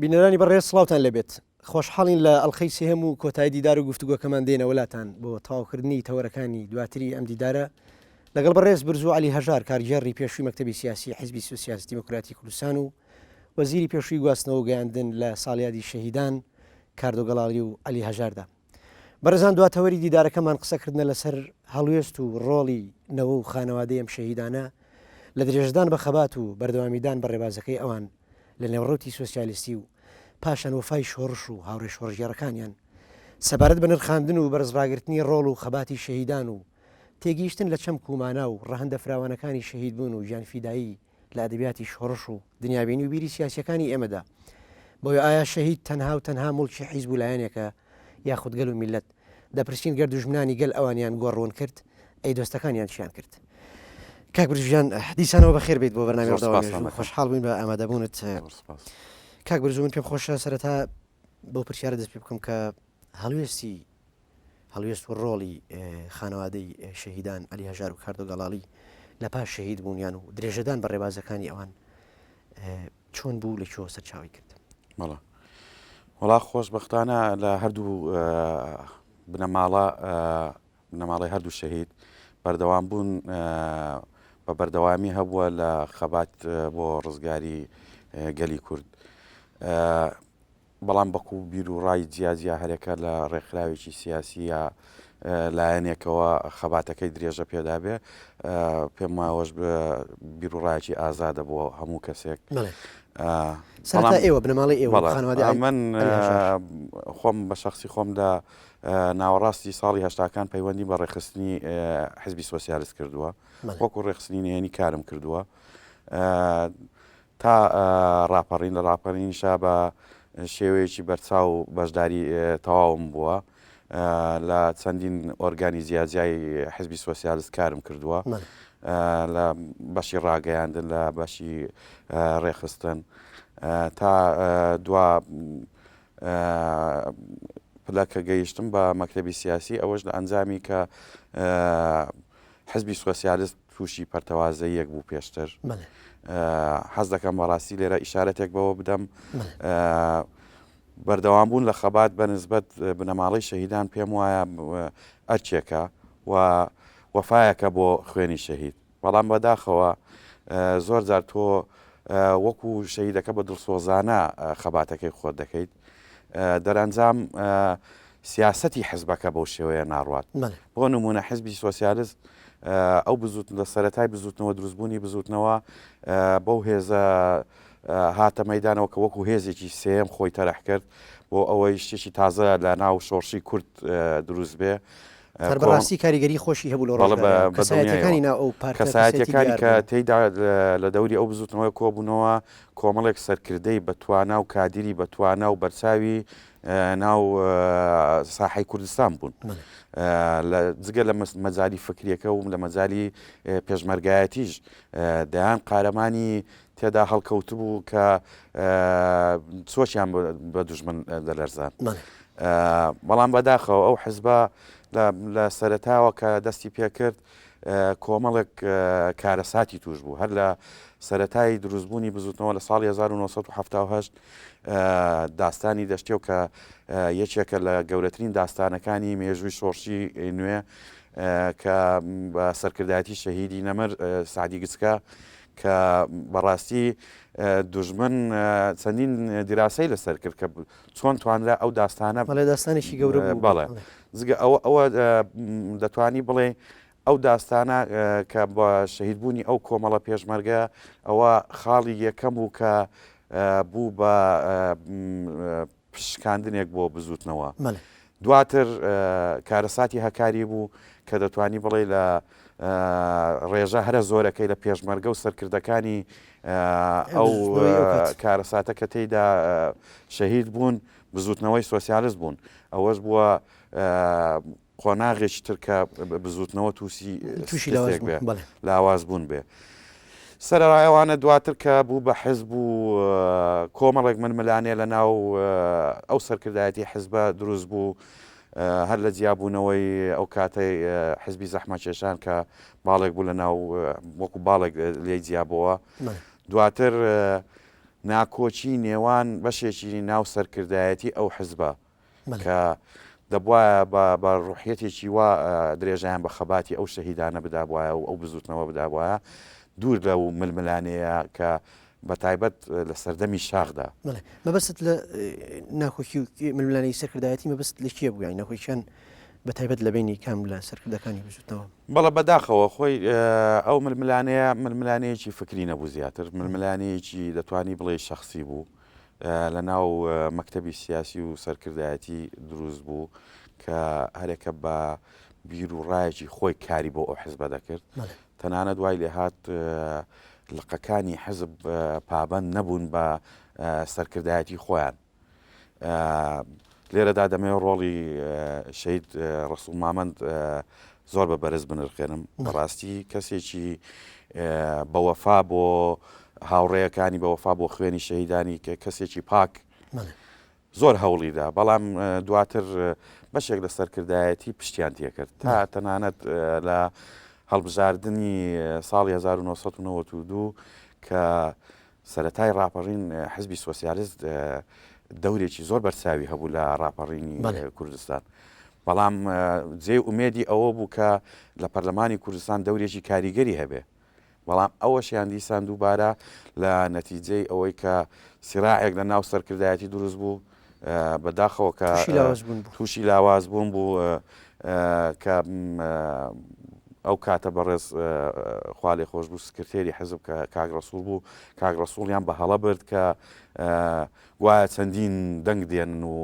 بینەرانی بەڕێز سڵاوتان لەبێت خۆشحاڵین لە ئەڵخەی سێهەم و کۆتایی دیدار و گفتوگۆکەمان دێنە وڵاتان بۆ تاوکردنی تەوەرەکانی دواتری ئەم دیدارە لەگەڵ بەڕێز برزوو علی هەژار کارگێڕی پێشووی مەکتەبی سیاسی حیزبی سوسیالیستی دیموکراتی کوردستان و وەزیری پێشووی گواستنەوە و گەیاندن لە ساڵیادی شەهیدان کاردۆگەڵاڵی و علی هەژاردا. بەڕێزان دواتەوەری دیدارەکەمان قسەکردنە لەسەر هەڵوێست و ڕۆڵی نەوە و خانەوادەی ئەم شەهیدانە لە درێژدان بە خەبات و بەردەوامیدان بە ڕێبازەکەی ئەوان لە نێوڕەوتی سوسیالیستی و پاشان وەفای شۆڕش و هاوڕێ شۆڕژێڕەکانیان سەبارەت بە نرخاندن و بەرزڕاگررتنی ڕۆڵ و خەباتی شەهیدان و تێگەیشتن لە چەم کومانە و ڕەهەندە فراوانەکانی شەهید بوون و ژیانفیدایی لە ئەدەبیاتی شۆڕش و دنیابینی و بیری سیاسیەکانی ئێمەدا بۆیە ئایا شەهید تەنها و تەنها مڵکی حیزب و لایەنێکە یاخود گەل و میلەت دەپرسین گەر دوژمنانی گەل ئەوانیان گۆڕۆن کرد ئەی دۆستەکانیان چیان کرد. کاک برژیان دیسانەوە بەخێر بیت بۆ بەرنامەوە خۆشحاڵ بووین بە ئامادەبوونت. کاک برزوو من پێم خۆشە سەرەتا بۆ پرسیارە دەست پێ بکەم کە هەڵوێست و ڕۆڵی خانەوادەی شەهیدان علی هەژار و کاردۆگەڵاڵی لە پاش شەهید بوونیان و درێژەدان بە ڕێبازەکانی ئەوان چۆن بوو لە چۆ سەرچاوی کرد؟ وڵا خۆشبەختانە لە هەردوو بنەماڵی هەردوو شەهید بەردەوام بوون بە بەردەوامی هەبووە لە خەبات بۆ ڕزگاری گەلی کورد. بەڵام بەکو بیر و ڕای جیاجیا هەرێکە لە ڕێکخراوێکی سیاسی یا لایەنێکەوە خەباتەکەی درێژە پێدا بێ پێم وایەوەش بیر و ڕایەکی ئازادە بۆ هەموو کەسێک. سەرەتا ئێوە بنەماڵی ئێوە من خۆم بە شەخصی خۆمدا ناوەڕاستی ساڵی هەشتاکان پەیوەندی بە ڕێخستنی حیزبی سۆسیالیست کردووە وەکو ڕێخستنی نهێنی کارم کردووە تا ڕاپەڕین لە ڕاپەڕینیشا بە شێوەیەکی بەرچاو و بەشداری تەواوم بووە لە چەندین ئۆرگانی جیاجیای حیزبی سۆسیالیست کارم کردووە لە بەشی ڕاگەیاندن لە بەشی ڕێخستن تا دوا پلەکە گەیشتم بە مەکتەبی سیاسی ئەوەش لە ئەنجامی کە حیزبی سۆسیالیست تووشی پەرتەوازەیەک بوو پێشتر. حەز دەکەم بەڕاستی لێرە ئیشارەتێک بەوە بدەم بەردەوامبوون لە خەبات بەنسبەت بنەماڵەی شەهیدان پێم وایە ئەرچێکە و وەفایەکە بۆ خوێنی شەهید. بەڵام بەداخەوە زۆر جار تۆ وەکو شەهیدەکە بە دڵسۆزانە خەباتەکەی خۆت دەکەیت دەرەنجام سیاسەتی حیزبەکە بەو شێوەیە ناڕوات. بۆ نمونە حیزبی سۆسیالیست ئەو لە سەرەتای بزوتنەوە دروستبوونی بزوتنەوە بەو هێزە هاتە مەیدانەوە کە وەکو هێزێکی سێم خۆی تەرەح کرد بۆ ئەوەی شتێکی تازە لە ناو شۆڕشی کورد دروست بێ. بەڕاستی کاریگەری خۆشی هەبوو لە کەسایەتیەکانی کە تێیدا لە دەوری ئەو بزوتنەوەی کۆبوونەوە کۆمەڵێک سەرکردەی بەتوانا و کادیری بەتوانا و بەرچاوی ناو ساحەی کوردستان بوون جگە لە مەجای فکریەکە و لە مەجای پێشمەرگایەتیش دەیان قارەمانی تێدا هەڵکەوت بوو کە چۆچیان بە دوژمن دەلەرزان. بەڵام بەداخەوە ئەو حیزبە لە سەرەتاوە کە دەستی پێکرد کۆمەڵێک کارەساتی توش بوو هەر لە سەرەتای دروستبوونی بزوتنەوە لە ساڵی 1970 داستانی دەشتێ و کە یەکێکە لە گەورەترین داستانەکانی مێژووی شۆڕشی نوێ کە بە سەرکردایەتی شەهیدی نەمر سعدی گچکە کە بەڕاستی دوژمن چەندین دیراسەی لەسەر کرد کە چۆن توانرا ئەو داستانە داستانێکی گەورە بەڵێ جگە ئەوە دەتوانی بڵێ ئەو داستانە کە بە شەهیدبوونی ئەو کۆمەڵە پێشمەرگە ئەوە خاڵی یەکەم بوو کە بوو بە پشکاندنێک بۆ بزوتنەوە. دواتر کارەساتی هەکاری بوو کە دەتوانی بڵێ لە ڕێژە هەرە زۆرەکەی لە پێشمەرگە و سەرکردەکانی ئەو کارەساتە کە تێیدا شەهید بوون بزوتنەوەی سۆسیالیست بوون. ئەوەش بووە قۆناغێکی تر کە بزوتنەوە تووشی لاواز بوون بێ. سەرڕایەوانە دواتر کە بوو بە حیزب و کۆمەڵێک ململانێ لە ناو ئەو سەرکردایەتی حیزبە دروست بوو هەر لە جیابوونەوەی ئەو کاتەی حیزبی زەحمەتکێشان کە باڵێک بوو لە ناو وەکو باڵێک لێی جیابەوە. دواتر ناکۆچی نێوان بەشێکی ناو سەرکردایەتی ئەو حزبە کە دەبواە بە ڕوحەتێکی وا درێژیان بە خەباتی ئەو شەهیدانە بدابواە و ئەو بزوتنەوە بدابواە دوور لە و ململانەیە کە بە تایبەت لە سەردەمی شاخدا مەبەست لە ناخۆکی ململانەی سەرکردایەتی مەبەست لە کێ بوویان نەخۆیشان بە تایبەت لە بینی کام لە سەرکردەکانی بزوتنەوە بەڵە بەداخەوە خۆی ئەو ململانەیەکی فکری نەبوو زیاتر ململانەیەکی دەتوانی بڵێ شخصی بوو لە ناو مەکتەبی سیاسی و سەرکردایەتی دروست بوو کە هەرێکە بە بیر و ڕایەکی خۆی کاری بۆ ئەو حزبە دەکرد تەنانە دوای لێ هات لقەکانی حزب پابەند نەبوون بە سەرکردایەتی خۆیان لێرەدا دەمەوێت ڕۆڵی شەید ڕەسوڵ مامەند زۆر بە بەرز بنرخێنم بەڕاستی کەسێکی بەوەفا بۆ هاوڕێیەکانی بەوەفا بۆ خوێنی شەهیدانی کە کەسێکی پاک زۆر هەوڵیدا بەڵام دواتر بەشێک لە سەرکردایەتی پشتیان تێکرد تا تەنانەت لە هەڵبژاردننی ساڵی 1992 کە سەرەتای ڕاپەڕین حزبی سۆسیالیست دەورێکی زۆر بەرچاوی هەبوو لە ڕاپەڕینی کوردستان بەڵام جێ ئومێدی ئەوە بوو کە لە پەرلەمانی کوردستان دەورێکی کاریگەری هەبێ بەڵام ئەوەشیان دیسان دووبارە لە نەتیجەی ئەوەی کە سیراعێک لە ناو سەرکردایەتی دروست بوو بەداخەوە کە تووشی لاواز بوون بوو کە ئەو کاتە بەڕێز خوالێ خۆش بوو سکرتێری حزب کە کاک ڕەسوڵ بوو کاک ڕەسوڵیان بە هەڵە برد کە گوایە چەندین دەنگ دێنن و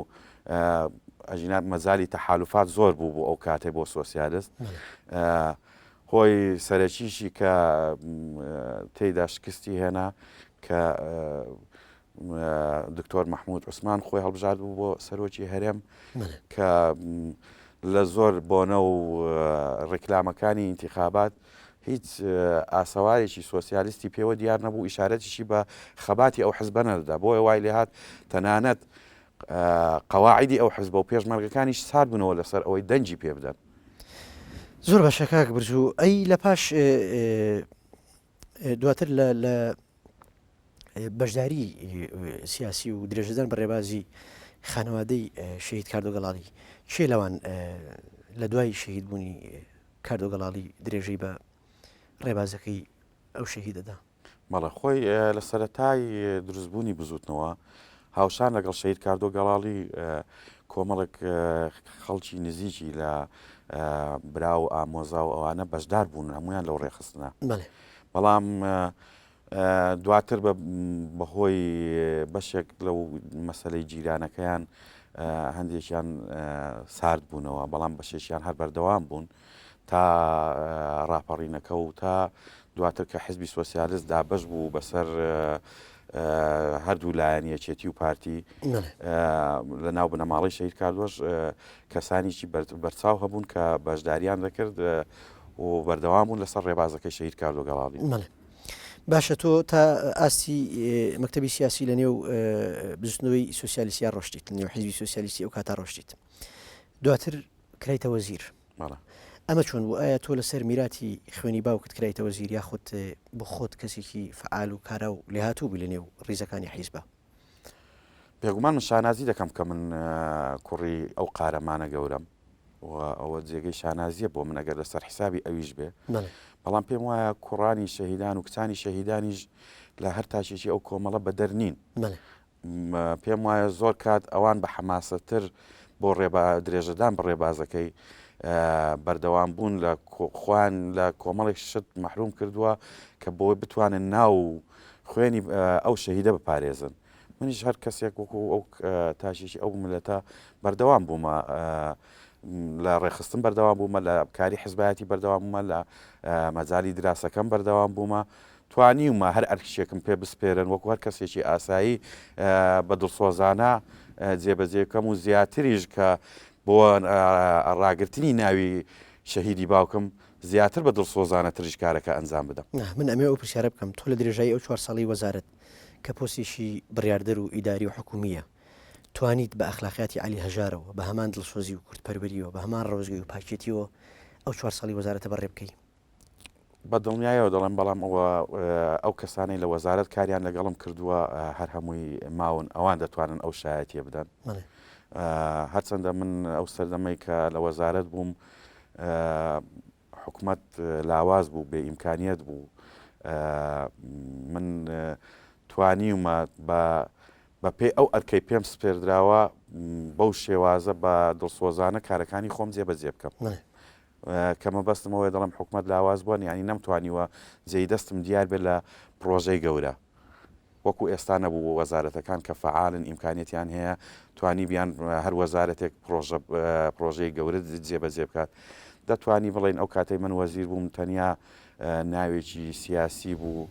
ئەژینات مەزاری تەحالوفات زۆر بوو بۆ ئەو کاتێ بۆ سۆسیالیست هۆی سەرەکیشی کە تێیدا شکستی هێنا کە دکتۆر مەحموود عوسمان خۆی هەڵبژارد بوو بۆ سەرۆکی هەرێم کە لە زۆر بۆنە و ڕێکلامەکانی ئینتیخابات هیچ ئاسەوارێکی سۆسیالیستی پێوە دیار نەبوو ئیشارەتیشی بە خەباتی ئەو حزبە نەدەدا بۆیە وای لێ هات تەنانەت قەواعیدی ئەو حزبە و پێشمەرگەکانیش سارد بوونەوە لەسەر ئەوەی دەنجی پێ بدەن زۆر باشە کاک برجوو ئەی لە پاش دواتر لە بەشداری سیاسی و درێژەدان بە ڕێبازی خانەوادەی شەهید کاردۆگەڵاڵی چێ لەوان لە دوای شەهید بوونی کاردۆگەڵاڵی درێژەی بە ڕێبازەکەی ئەو شەهیدەدا مەڵە خۆی لە سەرەتای دروستبوونی بزوتنەوە هاوشان لەگەڵ شەهید کاردۆگەڵاڵی کۆمەڵێک خەڵکی نزیکی لە برا و ئامۆزا و ئەوانە بەشدار بوون هەمویان لەو ڕێخستنە بەڵام دواتر بەهۆی بەشێک لەو مەسەلەی جیرانەکەیان هەندێکیان سارد بوونەوە بەڵام بەشێکیان هەر بەردەوام بوون تا ڕاپەڕینەکە و تا دواتر کە حزبی سۆسیالیست دابەش بوو بەسەر هەردوو لایەنیەکێتی و پارتی لە ناو بنەماڵی شەهید کاردۆش کەسانیی بەرچاو هەبوون کە بەشداریان دەکرد و بەردەوام بوون لەسەر ڕێبازەکەی شەهید کاردۆگەڵاڵی باشە تۆ تا ئاستی مەکتەبی سیاسی لە نێو بزنەوەی سوسیالیسیا ڕۆشتیت لە نێو حیزبی سوسیالیستی ئەو کاتا ڕۆشتیت دواتر کرایتەوە زیر ئەمە چۆن بوو ئایا تۆ لەسەر میراتی خوێنی باوکت کرایتەوە زیر یاخود بۆ خۆت کەسێکی فعال و کارا و لێ هاتوو لە نێو ڕیزەکانی حیزبە بێگومان من شانازی دەکەم کە من کوڕی ئەو قارەمانە گەورەم و ئەوە جێگەی شانازیە بۆ من ئەگەر لەسەر حیسابی ئەویش بێ بەڵام پێم وایە کوڕانی شەهیدان و کچانی شەهیدانیش لە هەر تاشێکی ئەو کۆمەڵە بەدەرنین پێم وایە زۆر کات ئەوان بە حەماسەتر بۆ درێژەدان بە ڕێبازەکەی بەردەوام بوون لە خوان لە کۆمەڵێک شت مەحروم کردووە کە بۆی بتوانن ناو خوێنی ئەو شەهیدە بپارێزن منیش هەر کەسێک وەکو ئەو تاشێکی ئەو ملەتە بەردەوام بوومە لە ڕێخستن بەردەوام بوومە لە کاری حزبایەتی بەردەوام بوومە لە مەجای دراسەکەم بەردەوام بوومە توانیومە هەر ئەرکشێکم پێ بسپێرن وەکو هەر کەسێکی ئاسایی بە دڵسۆزانە جێبەجێکەم و زیاتریش کە بۆ ڕاگررتنی ناوی شەهیدی باوکم زیاتر بە دڵسۆزانە تریش کارەکە ئەنجام بدەم من ئەمێ ئەو پرسیارە بکەم تۆ لە درێژایی ئەو 4 ساڵی وەزارەت کە پۆستێکی بڕیاردەر و ئیداری و حکومیە توانیت بە ئەخلاقیاتی علی هەژارەوە بە هەمان دڵسۆزی و کورتپەروەریەوە بە هەمان ڕۆژگەی و پاکێتیەوە ئەو 4 ساڵی وەزارەتە بەڕێ بکەی بە دڵنیایەوە دەڵێن بەڵام ئەو کەسانەی لە وەزارەت کاریان لەگەڵم کردووە هەر هەمووی ماون ئەوان دەتوانن ئەو شایەتیە بدەن هەرچەندە من ئەو سەردەمەی کە لە وەزارەت بووم حکومەت لاواز بوو بێ ئیمکانیەت بوو من توانیومە بە پێی ئەو ئەرکەی پێم سپێردراوە بەو شێوازە بە دڵسۆزانە کارەکانی خۆم جێبەجێ بکەم کەمە بەستمەوەی دەڵم حکومەت لاواز بووە ینی نەمتوانیوە جێی دەستم دیار بێت لە پرۆژەی گەورە وەکو ئێستا نەبوو وەزارەتەکان کە فعالن ئیمکانیەتیان هەیە توانی بیان هەر وەزارەتێک پرۆژەی گەورە جێبەجێ بکات دەتوانی بڵێن ئەو کاتەی من وەزیر بووم تەنیا ناوێکی سیاسی بوو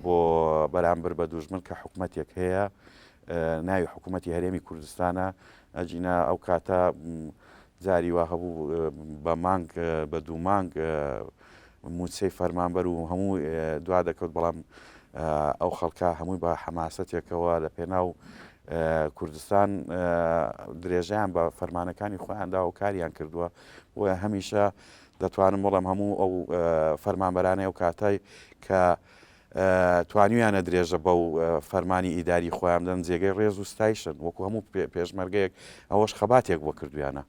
بۆ بەرامبەر بە دوژمن کە حکومەتێک هەیە ناوی حکوومەتی هەرێمی کوردستانە ئەجینا ئەو کاتە جاری وا هەبوو بە مانگ بە دوو مانگ موچەی فەرمانبەر و هەموو دوا دەکەوت بەڵام ئەو خەڵکە هەمووی بە حەماسەتێکەوە لە پێناو کوردستان درێژیان بە فەرمانەکانی خۆیاندا و کاریان کردووە بۆ هەمیشە دەتوانم بڵم هەموو ئەو فەرمانبەرانەی ئەو کاتای کە توانیویانە درێژە بەو فەرمانی ئیداری خۆیان بدەن جێگەی ڕێز و ستایشن وەکو هەموو پێشمەرگەیەک ئەوەش خەباتێک بۆ کردویانە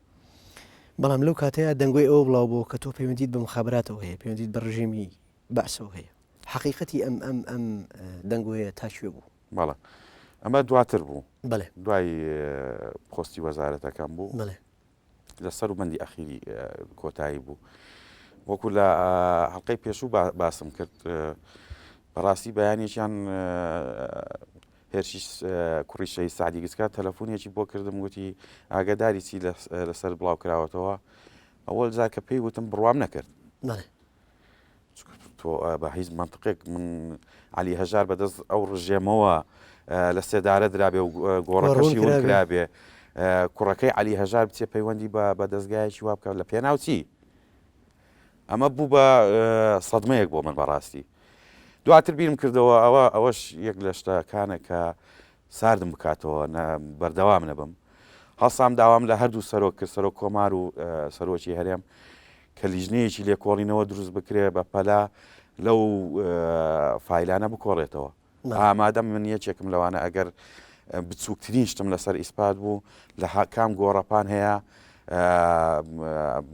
بەڵام لەو کاتەیە دەنگۆی ئەوە بڵاو بۆ کە تۆ پەیوەندیت بە مخابراتەوە هەیە پەیوەندیت بە ڕژیمی بەعسەوە هەیە حقیقەتی ئەم دەنگۆیە تاکوێ بوو بەڵێ ئەمە دواتر بوو بەڵێ دوای پۆستی وەزارەتەکان بوو بەڵێ لەسەر و بەندی ئەخیری کۆتایی بوو وەکو لە حەڵقەی پێشوو باسم کرد بەڕاستی بەیانێکیان هێرشی کوڕی شەهید سعدی گسکات تەلەفۆنێکی بۆ کردم گوتی ئاگاداری چی لەسەر بڵاو کراوەتەوە ئەوەل جار کە پێی وتم بڕوام نەکرد تۆ بە هیچ منطقێک من علی هەژار بەدەست ئەو ڕژێمەوە لە سێدارە درابێ و گۆڕەکەشی ون کرابێ کوڕەکەی علی هەژار بچێ پەیوەندی بە دەستگایەکی وا بکە لە پێناو چی ئەمە بوو بە سەدمەیەک بۆ من بەڕاستی دواتر بیرم کردەوە ئەوەش یەک لە شتەکانە کە ساردم بکاتەوە بەردەوام نەبم هەڵسام داوام لە هەردوو سەرۆک کرد سەرۆک کۆمار و سەرۆکی هەرێم کە لیژنەیەکی لێکۆڵینەوە دروست بکرێ بە پەلا لەو فایلانە بکۆڵێتەوە ئامادەم من یەکێکم لەوانە ئەگەر بچووکترین شتم لەسەر ئیسپات بوو لە کام گۆڕەپان هەیە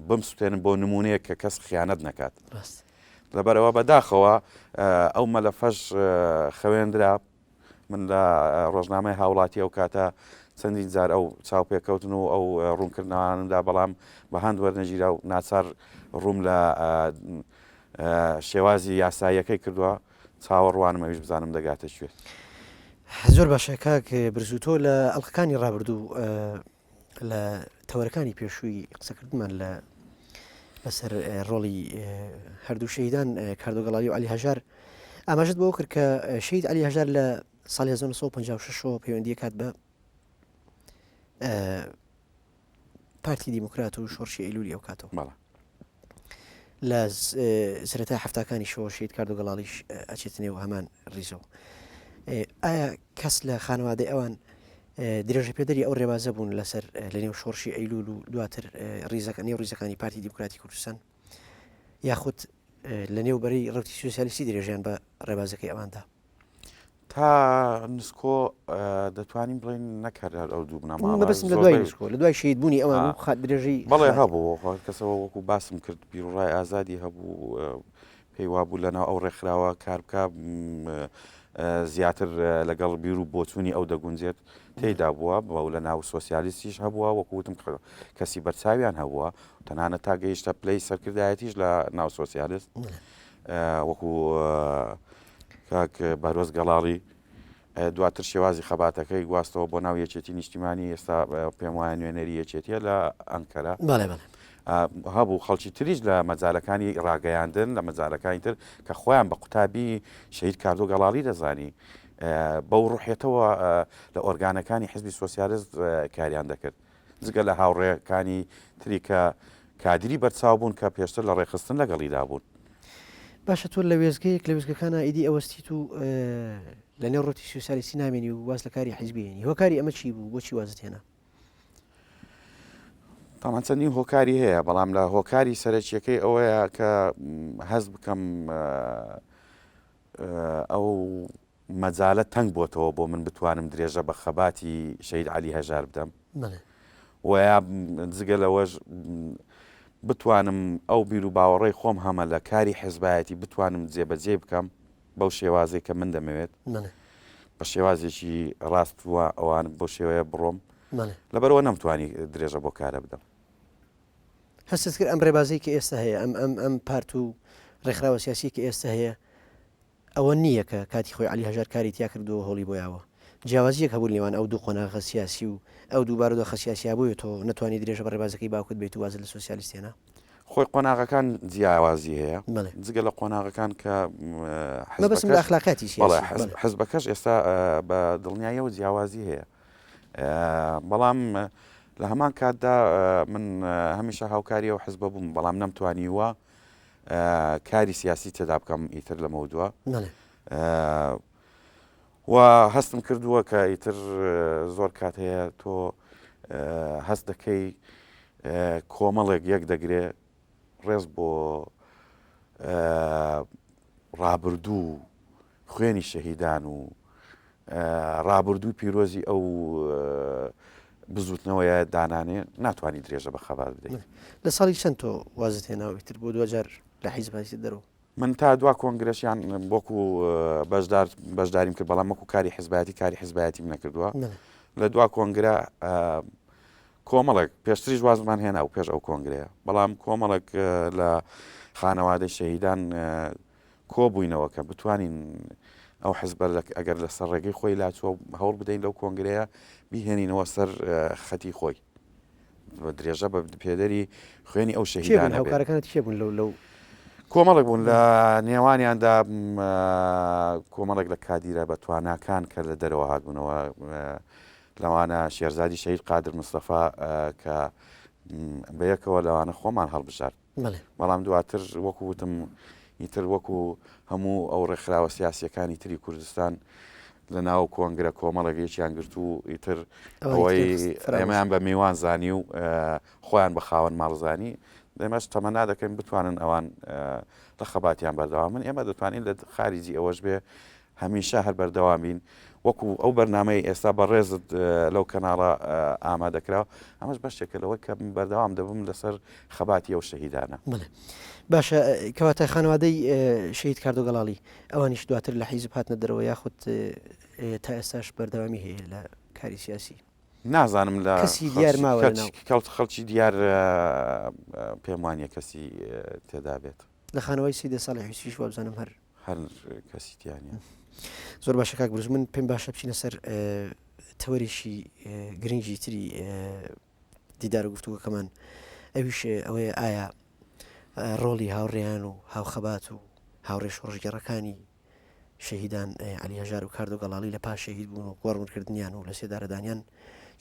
بمسوتێنم بۆ نمونەیە کە کەس خیانەت نەکات لەبەرەوە بەداخەوە ئەو مەلەفەش خوێندرا من لە ڕۆژنامەی هاوڵاتی ئەو کاتە چەندین جار ئەو چاوپێکەوتن و ئەو ڕوونکردنەوانمدا بەڵام بە هەند وەرنەگیرا و ناچار ڕووم لە شێوازی یاساییەکەی کردووە چاوەڕوانم ئەویش بزانم دەگاتە کوێ زۆر باشە کاک برزوتۆ لە ئەڵلقەکانی ڕابردوو لە تەوەرەکانی پێشووی قسەکردمان لەسەر ڕۆڵی هەردوو شەهیدان کاردۆگەڵاوی و علی هەژار ئاماژت بۆ کرد کە شەهید علی هەژار لە ساڵی 1956 پەیوەندی کات بە پارتی دیموکرات و شۆڕشی ئەیلولی ئەو کاتەوە لە سەرەتای هەفتاکانی شۆ شەهید کاردۆگەڵاڵیش ئەچێتنێ و هەمان ڕیزەوە ئایا کەس لە خانەوادەی ئەوان درێژە پێدەری ئەو ڕێبازە بوون لەسەر لە نێو شۆڕشی ئەیلول و دواتر نێو ڕیزەکانی پارتی دیموکراتی کوردستان یاخود لە نێوبەرەی ڕەوتی سوسیالیستی درێژیان بە ڕێبازەکەی ئەواندا تا نسکۆ دەتوانین بڵین نەکرد ئەو دوو بنەماڵە بەس لە دوای نسکۆ لە دوای شەهیدبوونی ئەوان و خات درێژەی بەڵێ هەبوو کەسەوە وەکو باسم کرد بیرڕای ئازادی هەبوو پێی وابوو لەناو ئەو ڕێکخراوە کار بکە زیاتر لەگەڵ بیر و بۆچوونی ئەو دەگونجێت تێیدا بووە بەو لە ناو سۆسیالیستیش هەبووە وەکوتم کەسی بەرچاویان هەبووە تەنانەت تا گەیشتە پلەی سەرکردایەتیش لە ناو سۆسیالیست وەکو کاک بارۆز گەڵاڵی دواتر شێوازی خەباتەکەی گواستەوە بۆ ناو یەکێتی نیشتیمانی ئێستا پێم وایە نوێنەری یەکێتیە لە ئەنکەرە هەبوو خەڵکی تریش لە مەجالەکانی ڕاگەیاندن لە مەجالەکانی تر کە خۆیان بە قوتابی شەهید کاردۆگەڵاڵی دەزانی بەو ڕوحێتەوە لە ئۆرگانەکانی حزبی سۆسیالیست کاریان دەکرد جگە لە هاوڕێەکانی تری کە کادری بەرچاو بوون کە پێشتر لە ڕێخستن لەگەڵیدا بوون باشە تۆ لە وێزگەیەک لە وێزگەکانە ئیدی ئەوەستیت و لە نێو ڕۆتی سوسیالیستی نامێنی و واز لە کاری حیزبیێنی هۆکاری ئەمە چی بوو بۆچی وازت هێنا تامان چەندی هۆکاری هەیە بەڵام لە هۆکاری سەرەکیەکەی ئەوەیە کە هەست بکەم ئەو مەجالە تەنگ بۆتەوە بۆ من بتوانم درێژە بە خەباتی شەید عەلی هەژار بدەم ویا جگە لەوەش بتوانم ئەو بیر و باوەڕێی خۆم هەمە لە کاری حیزبایەتی بتوانم جێبەجێ بکەم بەو شێوازەی کە من دەمەوێت بە شێوازێکی ڕاست وە ئەوان بۆ شێوەیە بڕۆم لەبەرەوە نەمتوانی درێژە بۆ کارە بدەم. هەستت کرد ئەم ڕێبازەی کە ئێستا هەیە ئەم پارت و ڕێکخراوە سیاسی کە ئێستا هەیە ئەوە نییە کە کاتی خۆی عەلی هەژار کاری تیا کردو هەوڵی بۆیاوە جیاوازیەک هەبوو نێوان ئەو دوو قۆناغە سیاسی و ئەو دوو بارودۆخە سیاسیا بووە تۆ نەتوانی درێژە بە ڕێبازەکەی باوکت بێت و وازت لە سۆسیالیستێنە خۆی قۆناغەکان جیاوازی هەیە جگە لە قۆناغەکان کە بەسم لە ئەخلاقاتی سیاسی حزبەکەش ئێستا بە دڵنیاییەوە جیاوازی هەیە بەڵام لە هەمان کاتدا من هەمیشە هاوکاری ئەو حزبە بووم بەڵام نەمتوانیوە کاری سیاسی تێدا بکەم ئیتر لە مەودووە و هەستم کردووە کە ئیتر زۆر کات هەیە تۆ هەست دەکەی کۆمەڵێک یەک دەگرێ ڕێز بۆ ڕابردوو خوێنی شەهیدان و ڕابردوو پیرۆزی ئەو بزوتنەوەیە دانانێ ناتوانانی درێژە بە خەبات بدەیت. لە ساڵی چەند تۆ وازت هێناوەیتر بۆ دوجار لە حیزباتی دەرەوە من تا دوا کۆنگرەشیان بۆکو بەشداریم کرد بەڵام وەکو کاری حیزبایەتی من نەکردووە لە دوا کۆنگرە کۆمەڵێک پێشتریش وازمان هێنا و پێش ئەو کۆنگرەیە بەڵام کۆمەڵێک لە خانەوادەی شەهیدان کۆبووینەوە کە بتوانین ئەو حزبە ئەگەر لە سەر ڕێگەی خۆی لاچوە هەوڵ بدەین لەو کۆنگرەیە بیهێنینەوە سەر خەتی خۆی بە درێژە بە پێدەری خوێنی ئەو شەهیدان هاوکارەکانت کێ بوون لەو کۆمەڵێک بوون لە نێوانیاندا کۆمەڵێک لە کادیرە بە تواناکان کە لە دەرەوە هاتبوونەوە لەوانە شێرزادی شەهید قادر مستەفا کە بەیەکەوە لەوانە خۆمان هەڵبژار بەڵام دواتر وەکو وتم ئیتر وەکو هەموو ئەو ڕێکخراوە سیاسیەکانی تری کوردستان لە ناو کۆنگرە کۆمەڵێکیان گرت و ئیتر ئەوەی ئێمەیان بە میوان زانی و خۆیان بە خاوەن ماڵزانی دەمەش تەمەنا دەکەین بتوانن ئەوان لە خەباتیان بەردەوام من ئێمە دەتوانین لە خارجی ئەوەش بێ هەمیشە هەر بەردەوام بین وەکو ئەو بەرنامەی ئێستا بەڕێزت لەو کەناڵە ئامادەکراوە ئەمەش بەشێکە لەوەی کە بەردەوام دەبم لەسەر خەباتی ئەو شەهیدانە. باشە کەواتە خانەوادەی شەهید کاردۆ گەڵاڵی ئەوانیش دواتر لە حیزب هاتنە دەرەوە یاخود تا ئێستاش بەردەوامی هەیە لە کاری سیاسی نازانم لە کەسی دیار ماوە کەڵت خەڵکی دیار پێم وانە کەسی تێدا بێت لە خانەوەی سیدە ساڵی حوسیش وە بزانم هەر کەسی تیانە زۆر باشە کاک بروز من پێم باشە بچینە سەر تەوەریشی گرنگی تری دیدار و گفتوگۆکەمان ئەویش ئەوەیە ئایا ڕۆڵی هاوڕێیان و هاوخەبات و هاوڕێ شۆڕژگەڕەکانی شەهیدان عەلی هەژار و کاردۆ گەڵاڵی لە پاش شەهید بوون و گۆڕمونکردنیان و لە سێدارەدانیان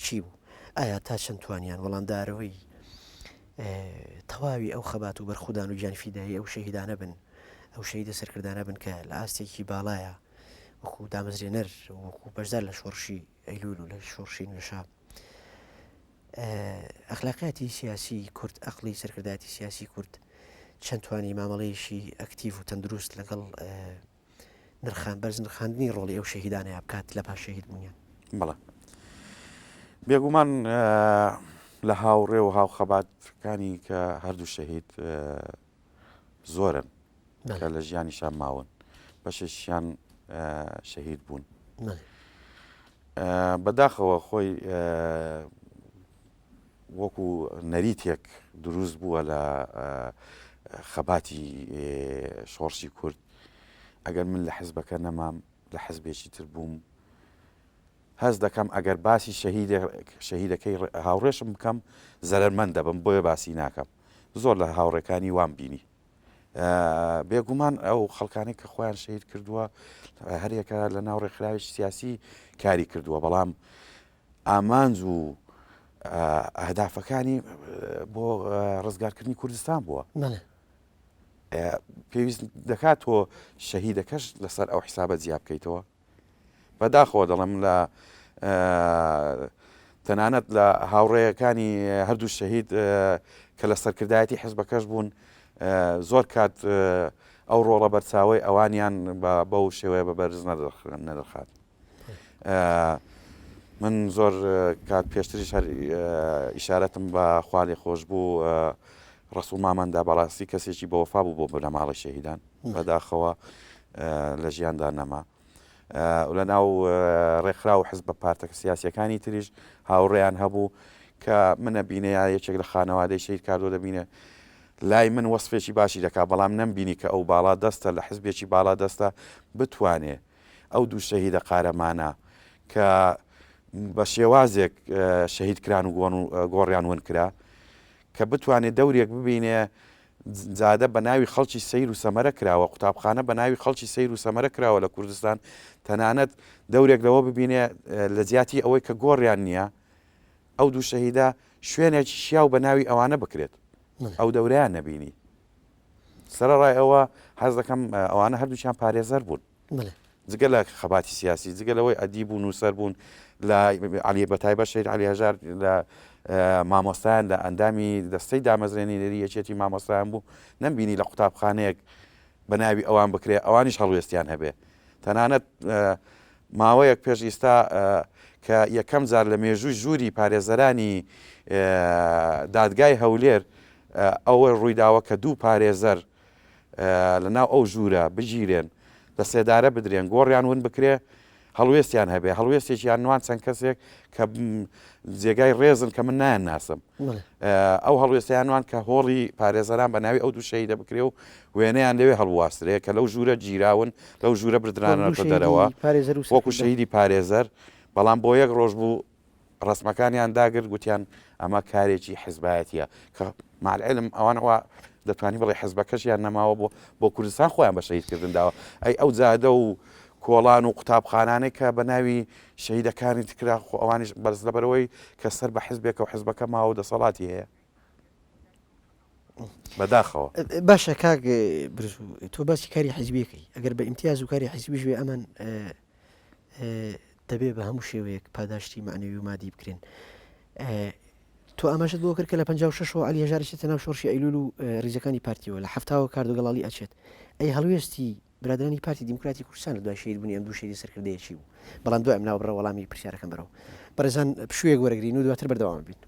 چی بوو ئایا تا چەند توانیان وەڵامدارەوەی تەواوی ئەو خەبات و بەرخودان و گیانفیدایی ئەو شەهیدانە بن ئەو شەهیدە سەرکردانە بن کە لە ئاستێکی باڵایە وەکو دامەزرێنەر وەکو بەشدار لە شۆڕشی ئەیلول و لە شۆڕشی نوێشا ئەخلاقیاتی سیاسی کورد ئەقلی سەرکردایەتی سیاسی کورد چەند توانی مامەڵەیەشی ئەکتیڤ و تەندروست لەگەڵ بەرز نرخاندنی ڕۆڵی ئەو شەهیدانەیە بکات لە پاش شەهید بوونیان. بەڵێ بێگومان لە هاوڕێ و هاوخەباتەکانی کە هەردوو شەهید زۆرن کە لە ژیانیشان ماون بەشێکیان شەهید بوون بەداخەوە خۆی وەکو نەریتێک دروست بووە لە خەباتی شۆڕشی کورد ئەگەر من لە حیزبەکە نەمام لە حیزبێکی تر بووم هەز دەکەم ئەگەر باسی شەهیدەکەی هاوڕێشم بکەم زەرمەند دەبم بۆیە باسی ناکەم زۆر لە هاوڕێکانی وام بینی بێگومان ئەو خەڵکانی کە خۆیان شەهید کردووە هەرێکە لە ناو ڕێکخراوێکی سیاسی کاری کردووە بەڵام ئامانج و ئەهدافەکانی بۆ ڕزگارکردنی کوردستان بووە پێویست دەکات تۆ شەهیدەکەش لەسەر ئەو حسابە جیا بکەیتەوە بەداخەوە دەڵم لە تەنانەت لە هاوڕێیەکانی هەردوو شەهید کە لە سەرکردایەتی حیزبەکەش بوون زۆر کات ئەو ڕۆڵە بەرچاوی ئەوانیان بەو شێوەیە بە بەرز نەدەخات. من زۆر کات پێشتریش هەر ئیشارەتم بە خوالی خۆش بوو ڕسوول مامەندا بەڕاستی کەسێکی بەوەفا بوو بۆ لە ماڵی شەهیدان بەداخەوە لە ژیاندا نەما لە ناو ڕێکخرا و حزب بە پارتەکە سیاسیەکانی تریش هاوڕێیان هەبوو کە منە بینەیە یەکێک لە خانەوادەی شەید کاردۆ دەبینێ لای من وەسفێکی باشی دەکا بەڵام نەمبینی کە ئەو باڵا دەستە لە حزبێکی باڵا دەستە بتوانێ ئەو دوو شەهیدە قارەمانە کە بە شێوازێک شەهید کران و گۆڕیان ون کرا کە بتوانێت دەورێک ببینێ زادە بە ناوی خەڵکی سەیر و سەمەرە کراوە قوتابخانە بە ناوی خەڵکی سەیر و سەمەرە کراوە لە کوردستان تەنانەت دەورێک لەوە ببینێ لە زیاتی ئەوەی کە گۆڕیان نییە ئەو دوو شەهیدا شوێنێکی شیا و بە ناوی ئەوانە بکرێت ئەو دەورەیان نەبینی سەرڕای ئەوە حەز دەکەم ئەوانە هەردووچیان پارێزەر بوون جگە لە خەباتی سیاسی جگە لەوەی ئەدیب و نووسەر بوون لە علی بەتایبەت شەید علی هەژار لە مامۆستایان لە ئەندامی دەستەی دامەزرێنی لەری یەکێتی مامۆستایان بوو نەمبینی لە قوتابخانەیەک بە ناوی ئەوان بکرێ ئەوانیش هەڵوێستیان هەبێ تەنانەت ماوەیەک پێش ئێستا کە یەکەم جار لە مێژووی ژووری پارێزەرانی دادگای هەولێر ئەوە ڕوویداوە کە دوو پارێزەر لە ناو ئەو ژوورە بگیرێن لە سێدارە بدرێن گۆڕیان ون بکرێ هەڵوێستیان هەبێ هەڵوێستێکیان نوان چەند کەسێک کە جێگای ڕێزن کە من نایان ناسم ئەو هەڵوێستیانوان کە هۆڵی پارێزەران بە ناوی ئەو دوو شەهیدە بکرێ و وێنەیان لەوێ هەڵواسترێ کە لەو ژوورە گیراون لەو ژوورە بردرانەوە دەرەوە وەکو شەهیدی پارێزەر بەڵام بۆ یەک ڕۆژ بوو ڕسمەکانیان داگرت گوتیان ئەمە کارێکی حیزبایەتیە کە مالعلم ئەوانەوە دەتوانی بڵێ حیزبەکەشیان نەماوە بۆ کوردستان خۆیان بە شەهیدکردنداوە ئەی ئەو جادە و کۆڵان و قوتابخانانێک کە بە ناوی شەهیدەکانی تکرا خۆ ئەوانیش بەرز لەبەرەوەی کە سەر بە حیزبێکە و حیزبەکە ماوە دەسەڵاتی هەیە بەداخەوە باشە کاک برزوو تۆ باسی کاری حیزبیەکەی ئەگەر بە ئیمتیاز و کاری حیزبیش بێ ئەمان دەبێ بە هەموو شێوەیەک پاداشتی معنەوی و مادی بکرێن تۆ ئاماژت بۆ کرد کە لە 56 علی هەژارێتە ناو شۆڕشی ئەیلول و ریزەکانی پارتیەوە لە هەفتاوە کاردۆگەڵاڵی ئەچێت ئەی هەڵوێستی برادرانی پارتی دیموکراتی کوردستان لە دوای شەهید بوونی ئەم دوو شەهیدی سەرکردەیەکی بوو بەڵام دوای ئەم ناوبڕە وەڵامی پرسیارەکەم بەرەوە بەڕێزان پشوویەک وەرەگرین و دواتر بەردەوام بین